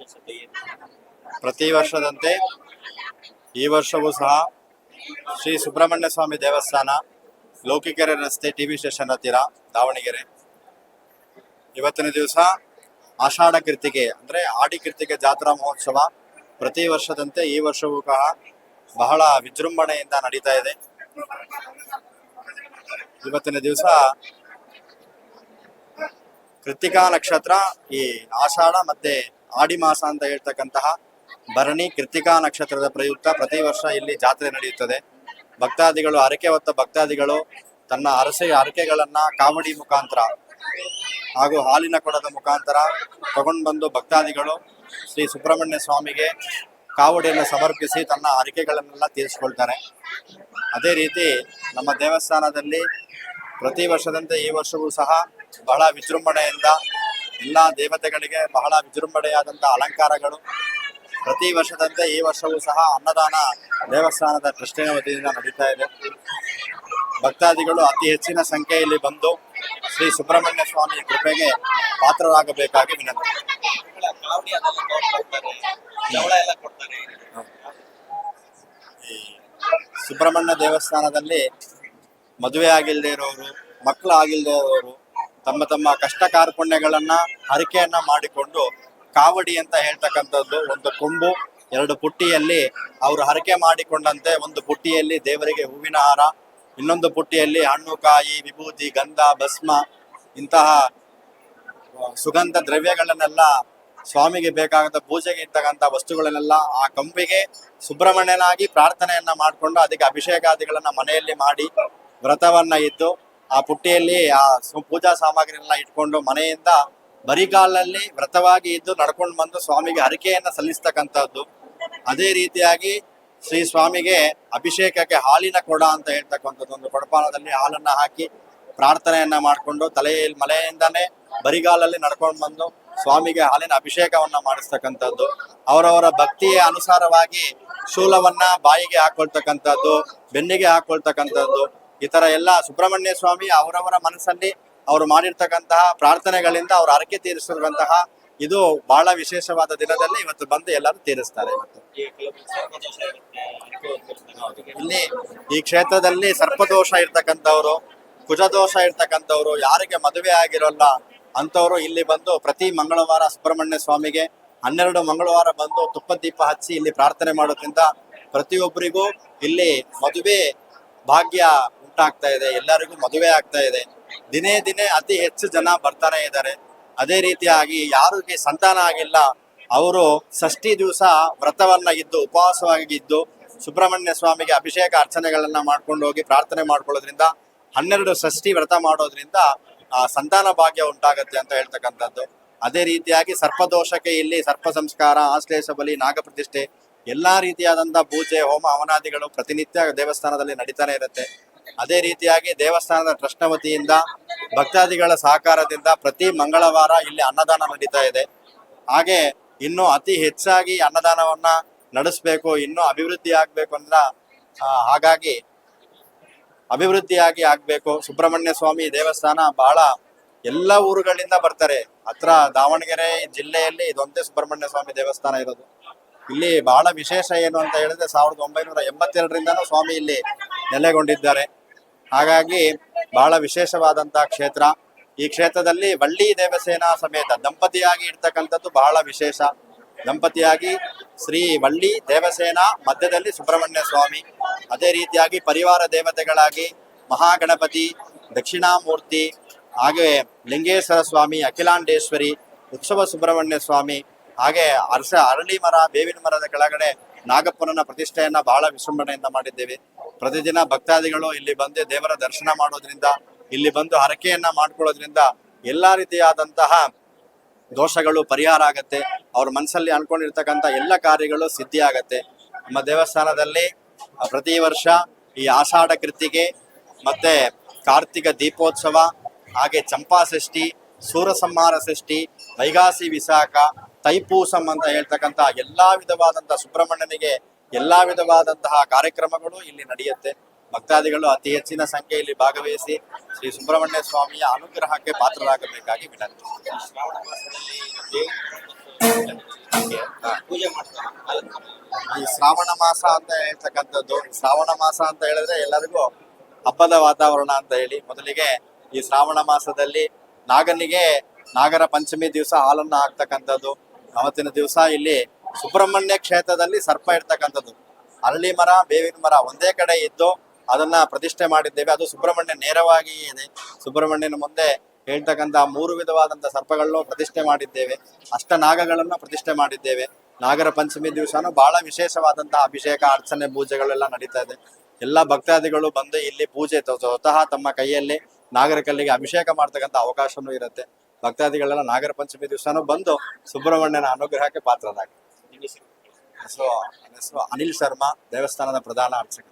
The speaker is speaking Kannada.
ವಿಶೇಷತೆ ಏನು? ಪ್ರತಿ ವರ್ಷದಂತೆ ಈ ವರ್ಷವೂ ಸಹ ಶ್ರೀ ಸುಬ್ರಹ್ಮಣ್ಯ ಸ್ವಾಮಿ ದೇವಸ್ಥಾನ, ಲೋಕಿಕೆರೆ ರಸ್ತೆ, ಟಿವಿ ಸ್ಟೇಷನ್ ಹತ್ತಿರ, ದಾವಣಗೆರೆ. ಇವತ್ತಿನ ದಿವಸ ಆಷಾಢ ಕೃತಿಕೆ ಅಂದರೆ ಆಡಿ ಕೃತಿಕೆ ಜಾತ್ರಾ ಮಹೋತ್ಸವ ಪ್ರತಿ ವರ್ಷದಂತೆ ಈ ವರ್ಷವೂ ಸಹ ಬಹಳ ವಿಜೃಂಭಣೆಯಿಂದ ನಡೀತಾ ಇದೆ. ಇವತ್ತಿನ ದಿವಸ ಕೃತಿಕಾ ನಕ್ಷತ್ರ, ಈ ಆಷಾಢ ಮತ್ತೆ ಆಡಿ ಮಾಸ ಅಂತ ಹೇಳ್ತಕ್ಕಂತಹ ಭರಣಿ ಕೃತಿಕಾ ನಕ್ಷತ್ರದ ಪ್ರಯುಕ್ತ ಪ್ರತಿ ವರ್ಷ ಇಲ್ಲಿ ಜಾತ್ರೆ ನಡೆಯುತ್ತದೆ. ಭಕ್ತಾದಿಗಳು, ಹರಕೆ ಹೊತ್ತ ಭಕ್ತಾದಿಗಳು ತನ್ನ ಹರಕೆಗಳನ್ನ ಕಾವಡಿ ಮುಖಾಂತರ ಹಾಗೂ ಹಾಲಿನ ಕೊಡದ ಮುಖಾಂತರ ತಗೊಂಡು ಬಂದು ಭಕ್ತಾದಿಗಳು ಶ್ರೀ ಸುಬ್ರಹ್ಮಣ್ಯ ಸ್ವಾಮಿಗೆ ಕಾವಡಿಯನ್ನು ಸಮರ್ಪಿಸಿ ತನ್ನ ಹರಕೆಗಳನ್ನೆಲ್ಲ ತೀರಿಸ್ಕೊಳ್ತಾರೆ. ಅದೇ ರೀತಿ ನಮ್ಮ ದೇವಸ್ಥಾನದಲ್ಲಿ ಪ್ರತಿ ವರ್ಷದಂತೆ ಈ ವರ್ಷವೂ ಸಹ ಬಹಳ ವಿಜೃಂಭಣೆಯಿಂದ ಎಲ್ಲ ದೇವತೆಗಳಿಗೆ ಬಹಳ ವಿಜೃಂಭಣೆಯಾದಂಥ ಅಲಂಕಾರಗಳು. ಪ್ರತಿ ವರ್ಷದಂತೆ ಈ ವರ್ಷವೂ ಸಹ ಅನ್ನದಾನ ದೇವಸ್ಥಾನದ ಟ್ರಸ್ಟಿನ ವತಿಯಿಂದ ನಡೀತಾ ಇದೆ. ಭಕ್ತಾದಿಗಳು ಅತಿ ಹೆಚ್ಚಿನ ಸಂಖ್ಯೆಯಲ್ಲಿ ಬಂದು ಶ್ರೀ ಸುಬ್ರಹ್ಮಣ್ಯ ಸ್ವಾಮಿ ಕೃಪೆಗೆ ಪಾತ್ರರಾಗಬೇಕಾಗಿ ವಿನಂತಿ. ಕಾವಡಿ ಅದೆಲ್ಲ ತಗೊಂಡ್ಬರ್ತಾರೆ, ಜವಳ ಎಲ್ಲ ಕೊಡ್ತಾರೆ. ಈ ಸುಬ್ರಹ್ಮಣ್ಯ ದೇವಸ್ಥಾನದಲ್ಲಿ ಮದುವೆ ಆಗಿಲ್ಲದೆ ಇರೋರು, ಮಕ್ಕಳು ಆಗಿಲ್ಲದೆ ಇರೋರು ತಮ್ಮ ತಮ್ಮ ಕಷ್ಟ ಕಾರ್ಪಣ್ಯಗಳನ್ನ ಹರಕೆಯನ್ನ ಮಾಡಿಕೊಂಡು ಕಾವಡಿ ಅಂತ ಹೇಳ್ತಕ್ಕಂಥದ್ದು ಒಂದು ಕೊಂಬು, ಎರಡು ಪುಟ್ಟಿಯಲ್ಲಿ ಅವರು ಹರಕೆ ಮಾಡಿಕೊಂಡಂತೆ ಒಂದು ಪುಟ್ಟಿಯಲ್ಲಿ ದೇವರಿಗೆ ಹೂವಿನ ಹಾರ, ಇನ್ನೊಂದು ಪುಟ್ಟಿಯಲ್ಲಿ ಹಣ್ಣು, ಕಾಯಿ, ವಿಭೂತಿ, ಗಂಧ, ಭಸ್ಮ ಇಂತಹ ಸುಗಂಧ ದ್ರವ್ಯಗಳನ್ನೆಲ್ಲ ಸ್ವಾಮಿಗೆ ಬೇಕಾದಂಥ ಪೂಜೆಗೆ ಇರ್ತಕ್ಕಂಥ ವಸ್ತುಗಳನ್ನೆಲ್ಲ ಆ ಕಂಬಿಗೆ ಸುಬ್ರಹ್ಮಣ್ಯನಾಗಿ ಪ್ರಾರ್ಥನೆಯನ್ನ ಮಾಡಿಕೊಂಡು ಅದಕ್ಕೆ ಅಭಿಷೇಕಾದಿಗಳನ್ನ ಮನೆಯಲ್ಲಿ ಮಾಡಿ ವ್ರತವನ್ನ ಇದ್ದು ಆ ಪುಟ್ಟಿಯಲ್ಲಿ ಆ ಪೂಜಾ ಸಾಮಗ್ರಿಯನ್ನ ಇಟ್ಕೊಂಡು ಮನೆಯಿಂದ ಬರಿಗಾಲಲ್ಲಿ ವ್ರತವಾಗಿ ಇದ್ದು ನಡ್ಕೊಂಡು ಬಂದು ಸ್ವಾಮಿಗೆ ಹರಕೆಯನ್ನ ಸಲ್ಲಿಸ್ತಕ್ಕಂಥದ್ದು. ಅದೇ ರೀತಿಯಾಗಿ ಶ್ರೀ ಸ್ವಾಮಿಗೆ ಅಭಿಷೇಕಕ್ಕೆ ಹಾಲಿನ ಕೊಡ ಅಂತ ಹೇಳ್ತಕ್ಕಂಥದ್ದು ಒಂದು ಕೊಡಪಾನದಲ್ಲಿ ಹಾಲನ್ನ ಹಾಕಿ ಪ್ರಾರ್ಥನೆಯನ್ನ ಮಾಡಿಕೊಂಡು ಮಲೆಯಿಂದಾನೇ ಬರಿಗಾಲಲ್ಲಿ ನಡ್ಕೊಂಡು ಬಂದು ಸ್ವಾಮಿಗೆ ಹಾಲಿನ ಅಭಿಷೇಕವನ್ನ ಮಾಡಿಸ್ತಕ್ಕಂಥದ್ದು. ಅವರವರ ಭಕ್ತಿಯ ಅನುಸಾರವಾಗಿ ಶೂಲವನ್ನ ಬಾಯಿಗೆ ಹಾಕೊಳ್ತಕ್ಕಂಥದ್ದು, ಬೆನ್ನಿಗೆ ಹಾಕೊಳ್ತಕ್ಕಂಥದ್ದು, ಈ ತರ ಎಲ್ಲ ಸುಬ್ರಹ್ಮಣ್ಯ ಸ್ವಾಮಿ ಅವರವರ ಮನಸ್ಸಲ್ಲಿ ಅವರು ಮಾಡಿರ್ತಕ್ಕಂತಹ ಪ್ರಾರ್ಥನೆಗಳಿಂದ ಅವ್ರ ಹರಕೆ ತೀರಿಸಿರುವಂತಹ ಇದು ಬಹಳ ವಿಶೇಷವಾದ ದಿನದಲ್ಲಿ ಇವತ್ತು ಬಂದು ಎಲ್ಲರೂ ತೀರಿಸ್ತಾರೆ. ಇವತ್ತು ಇಲ್ಲಿ ಈ ಕ್ಷೇತ್ರದಲ್ಲಿ ಸರ್ಪದೋಷ ಇರ್ತಕ್ಕಂಥವ್ರು, ಕುಜದೋಷ ಇರ್ತಕ್ಕಂಥವ್ರು, ಯಾರಿಗೆ ಮದುವೆ ಆಗಿರೋಲ್ಲ ಅಂತವ್ರು ಇಲ್ಲಿ ಬಂದು ಪ್ರತಿ ಮಂಗಳವಾರ ಸುಬ್ರಹ್ಮಣ್ಯ ಸ್ವಾಮಿಗೆ 12 ಮಂಗಳವಾರ ಬಂದು ತುಪ್ಪದ ದೀಪ ಹಚ್ಚಿ ಇಲ್ಲಿ ಪ್ರಾರ್ಥನೆ ಮಾಡೋದ್ರಿಂದ ಪ್ರತಿಯೊಬ್ಬರಿಗೂ ಇಲ್ಲಿ ಮದುವೆ ಭಾಗ್ಯ ಉಂಟಾಗ್ತಾ ಇದೆ, ಎಲ್ಲರಿಗೂ ಮದುವೆ ಆಗ್ತಾ ಇದೆ. ದಿನೇ ದಿನೇ ಅತಿ ಹೆಚ್ಚು ಜನ ಬರ್ತಾನೆ ಇದ್ದಾರೆ. ಅದೇ ರೀತಿಯಾಗಿ ಯಾರಿಗೆ ಸಂತಾನ ಆಗಿಲ್ಲ ಅವರು ಷಷ್ಠಿ ದಿವಸ ವ್ರತವನ್ನ ಇದ್ದು ಉಪವಾಸವಾಗಿ ಇದ್ದು ಸುಬ್ರಹ್ಮಣ್ಯ ಸ್ವಾಮಿಗೆ ಅಭಿಷೇಕ ಅರ್ಚನೆಗಳನ್ನ ಮಾಡ್ಕೊಂಡು ಹೋಗಿ ಪ್ರಾರ್ಥನೆ ಮಾಡ್ಕೊಳ್ಳೋದ್ರಿಂದ 12 ಷಷ್ಠಿ ವ್ರತ ಮಾಡೋದ್ರಿಂದ ಸಂತಾನ ಭಾಗ್ಯ ಉಂಟಾಗತ್ತೆ ಅಂತ ಹೇಳ್ತಕ್ಕಂಥದ್ದು. ಅದೇ ರೀತಿಯಾಗಿ ಸರ್ಪದೋಷಕ್ಕೆ ಇಲ್ಲಿ ಸರ್ಪ ಸಂಸ್ಕಾರ, ಆಶ್ಲೇಷ ಬಲಿ, ನಾಗಪ್ರತಿಷ್ಠೆ ಎಲ್ಲಾ ರೀತಿಯಾದಂಥ ಪೂಜೆ, ಹೋಮ, ಹವನಾದಿಗಳು ಪ್ರತಿನಿತ್ಯ ದೇವಸ್ಥಾನದಲ್ಲಿ ನಡೀತಾನೆ ಇರುತ್ತೆ. ಅದೇ ರೀತಿಯಾಗಿ ದೇವಸ್ಥಾನದ ಟ್ರಸ್ಟ್ ವತಿಯಿಂದ ಭಕ್ತಾದಿಗಳ ಸಹಕಾರದಿಂದ ಪ್ರತಿ ಮಂಗಳವಾರ ಇಲ್ಲಿ ಅನ್ನದಾನ ನಡೀತಾ ಇದೆ. ಹಾಗೆ ಇನ್ನು ಅತಿ ಹೆಚ್ಚಾಗಿ ಅನ್ನದಾನವನ್ನ ನಡೆಸಬೇಕು, ಇನ್ನೂ ಅಭಿವೃದ್ಧಿ ಆಗ್ಬೇಕು ಅಂದ್ರೆ ಹಾಗಾಗಿ ಅಭಿವೃದ್ಧಿಯಾಗಿ ಆಗ್ಬೇಕು. ಸುಬ್ರಹ್ಮಣ್ಯ ಸ್ವಾಮಿ ದೇವಸ್ಥಾನ ಬಹಳ ಎಲ್ಲ ಊರುಗಳಿಂದ ಬರ್ತಾರೆ. ಹತ್ರ ದಾವಣಗೆರೆ ಜಿಲ್ಲೆಯಲ್ಲಿ ಇದೊಂದೇ ಸುಬ್ರಹ್ಮಣ್ಯ ಸ್ವಾಮಿ ದೇವಸ್ಥಾನ ಇರೋದು. ಇಲ್ಲಿ ಬಹಳ ವಿಶೇಷ ಏನು ಅಂತ ಹೇಳಿದ್ರೆ 1982ರಿಂದನೂ ಸ್ವಾಮಿ ಇಲ್ಲಿ ನೆಲೆಗೊಂಡಿದ್ದಾರೆ. ಹಾಗಾಗಿ ಬಹಳ ವಿಶೇಷವಾದಂತಹ ಕ್ಷೇತ್ರ. ಈ ಕ್ಷೇತ್ರದಲ್ಲಿ ವಳ್ಳಿ ದೇವಸೇನಾ ಸಮೇತ ದಂಪತಿಯಾಗಿ ಇರ್ತಕ್ಕಂಥದ್ದು ಬಹಳ ವಿಶೇಷ. ದಂಪತಿಯಾಗಿ ಶ್ರೀ ವಳ್ಳಿ ದೇವಸೇನಾ, ಮಧ್ಯದಲ್ಲಿ ಸುಬ್ರಹ್ಮಣ್ಯ ಸ್ವಾಮಿ. ಅದೇ ರೀತಿಯಾಗಿ ಪರಿವಾರ ದೇವತೆಗಳಾಗಿ ಮಹಾಗಣಪತಿ, ದಕ್ಷಿಣಾಮೂರ್ತಿ, ಹಾಗೆ ಲಿಂಗೇಶ್ವರ ಸ್ವಾಮಿ, ಅಖಿಲಾಂಡೇಶ್ವರಿ, ಉತ್ಸವ ಸುಬ್ರಹ್ಮಣ್ಯ ಸ್ವಾಮಿ, ಹಾಗೆ ಅರಳಿ ಮರ, ಬೇವಿನ ಮರದ ಕೆಳಗಡೆ ನಾಗಪ್ಪನ ಪ್ರತಿಷ್ಠೆಯನ್ನ ಬಹಳ ವಿಜೃಂಭಣೆಯಿಂದ ಮಾಡಿದ್ದೇವೆ. ಪ್ರತಿದಿನ ಭಕ್ತಾದಿಗಳು ಇಲ್ಲಿ ಬಂದು ದೇವರ ದರ್ಶನ ಮಾಡೋದ್ರಿಂದ, ಇಲ್ಲಿ ಬಂದು ಹರಕೆಯನ್ನ ಮಾಡ್ಕೊಳ್ಳೋದ್ರಿಂದ ಎಲ್ಲಾ ರೀತಿಯಾದಂತಹ ದೋಷಗಳು ಪರಿಹಾರ ಆಗತ್ತೆ. ಅವ್ರ ಮನಸ್ಸಲ್ಲಿ ಅನ್ಕೊಂಡಿರ್ತಕ್ಕಂಥ ಎಲ್ಲ ಕಾರ್ಯಗಳು ಸಿದ್ಧಿ ಆಗತ್ತೆ. ನಮ್ಮ ದೇವಸ್ಥಾನದಲ್ಲಿ ಪ್ರತಿ ವರ್ಷ ಈ ಆಷಾಢ ಕೃತಿಗೆ ಮತ್ತೆ ಕಾರ್ತಿಕ ದೀಪೋತ್ಸವ, ಹಾಗೆ ಚಂಪಾ ಷಷ್ಠಿ, ಸೂರಸಂಹಾರ ಷಷ್ಠಿ, ವೈಗಾಸಿ ವಿಶಾಖ, ತೈಪೂಸಂ ಅಂತ ಹೇಳ್ತಕ್ಕಂಥ ಎಲ್ಲಾ ವಿಧವಾದಂತಹ ಸುಬ್ರಹ್ಮಣ್ಯನಿಗೆ ಎಲ್ಲಾ ವಿಧವಾದಂತಹ ಕಾರ್ಯಕ್ರಮಗಳು ಇಲ್ಲಿ ನಡೆಯುತ್ತೆ. ಭಕ್ತಾದಿಗಳು ಅತಿ ಹೆಚ್ಚಿನ ಸಂಖ್ಯೆಯಲ್ಲಿ ಭಾಗವಹಿಸಿ ಶ್ರೀ ಸುಬ್ರಹ್ಮಣ್ಯ ಸ್ವಾಮಿಯ ಅನುಗ್ರಹಕ್ಕೆ ಪಾತ್ರರಾಗಬೇಕಾಗಿ ವಿನಂತಿ. ಪೂಜೆ ಮಾಡ್ತಾರೆ ನಾಲ್ಕು. ಈ ಶ್ರಾವಣ ಮಾಸ ಅಂತ ಹೇಳ್ತಕ್ಕಂಥದ್ದು, ಶ್ರಾವಣ ಮಾಸ ಅಂತ ಹೇಳಿದ್ರೆ ಎಲ್ಲರಿಗೂ ಹಬ್ಬದ ವಾತಾವರಣ ಅಂತ ಹೇಳಿ. ಮೊದಲಿಗೆ ಈ ಶ್ರಾವಣ ಮಾಸದಲ್ಲಿ ನಾಗನಿಗೆ ನಾಗರ ಪಂಚಮಿ ದಿವಸ ಹಾಲನ್ನು ಹಾಕ್ತಕ್ಕಂಥದ್ದು. ಅವತ್ತಿನ ದಿವಸ ಇಲ್ಲಿ ಸುಬ್ರಹ್ಮಣ್ಯ ಕ್ಷೇತ್ರದಲ್ಲಿ ಸರ್ಪ ಇರ್ತಕ್ಕಂಥದ್ದು. ಅರಳಿ ಮರ, ಬೇವಿನ ಮರ ಒಂದೇ ಕಡೆ ಇದ್ದು ಅದನ್ನ ಪ್ರತಿಷ್ಠೆ ಮಾಡಿದ್ದೇವೆ. ಅದು ಸುಬ್ರಹ್ಮಣ್ಯ ನೇರವಾಗಿ ಇದೆ. ಸುಬ್ರಹ್ಮಣ್ಯನ ಮುಂದೆ ಹೇಳ್ತಕ್ಕಂಥ 3 ವಿಧವಾದಂಥ ಸರ್ಪಗಳನ್ನು ಪ್ರತಿಷ್ಠೆ ಮಾಡಿದ್ದೇವೆ. ಅಷ್ಟನಾಗಗಳನ್ನು ಪ್ರತಿಷ್ಠೆ ಮಾಡಿದ್ದೇವೆ. ನಾಗರ ಪಂಚಮಿ ದಿವಸನೂ ಬಹಳ ವಿಶೇಷವಾದಂತಹ ಅಭಿಷೇಕ, ಅರ್ಚನೆ, ಪೂಜೆಗಳೆಲ್ಲ ನಡೀತಾ ಇದೆ. ಎಲ್ಲ ಭಕ್ತಾದಿಗಳು ಬಂದು ಇಲ್ಲಿ ಪೂಜೆ ಸ್ವತಃ ತಮ್ಮ ಕೈಯಲ್ಲಿ ನಾಗರ ಕಲ್ಲಿಗೆ ಅಭಿಷೇಕ ಮಾಡ್ತಕ್ಕಂಥ ಅವಕಾಶನೂ ಇರುತ್ತೆ. ಭಕ್ತಾದಿಗಳೆಲ್ಲ ನಾಗರ ಪಂಚಮಿ ದಿವಸನೂ ಬಂದು ಸುಬ್ರಹ್ಮಣ್ಯನ ಅನುಗ್ರಹಕ್ಕೆ ಪಾತ್ರರಾಗ್ತಾರೆ. ನಿಲ್ಲಿಸಿ. ನನ್ನ ಹೆಸರು ಅನಿಲ್ ಶರ್ಮಾ, ದೇವಸ್ಥಾನದ ಪ್ರಧಾನ ಅರ್ಚಕ.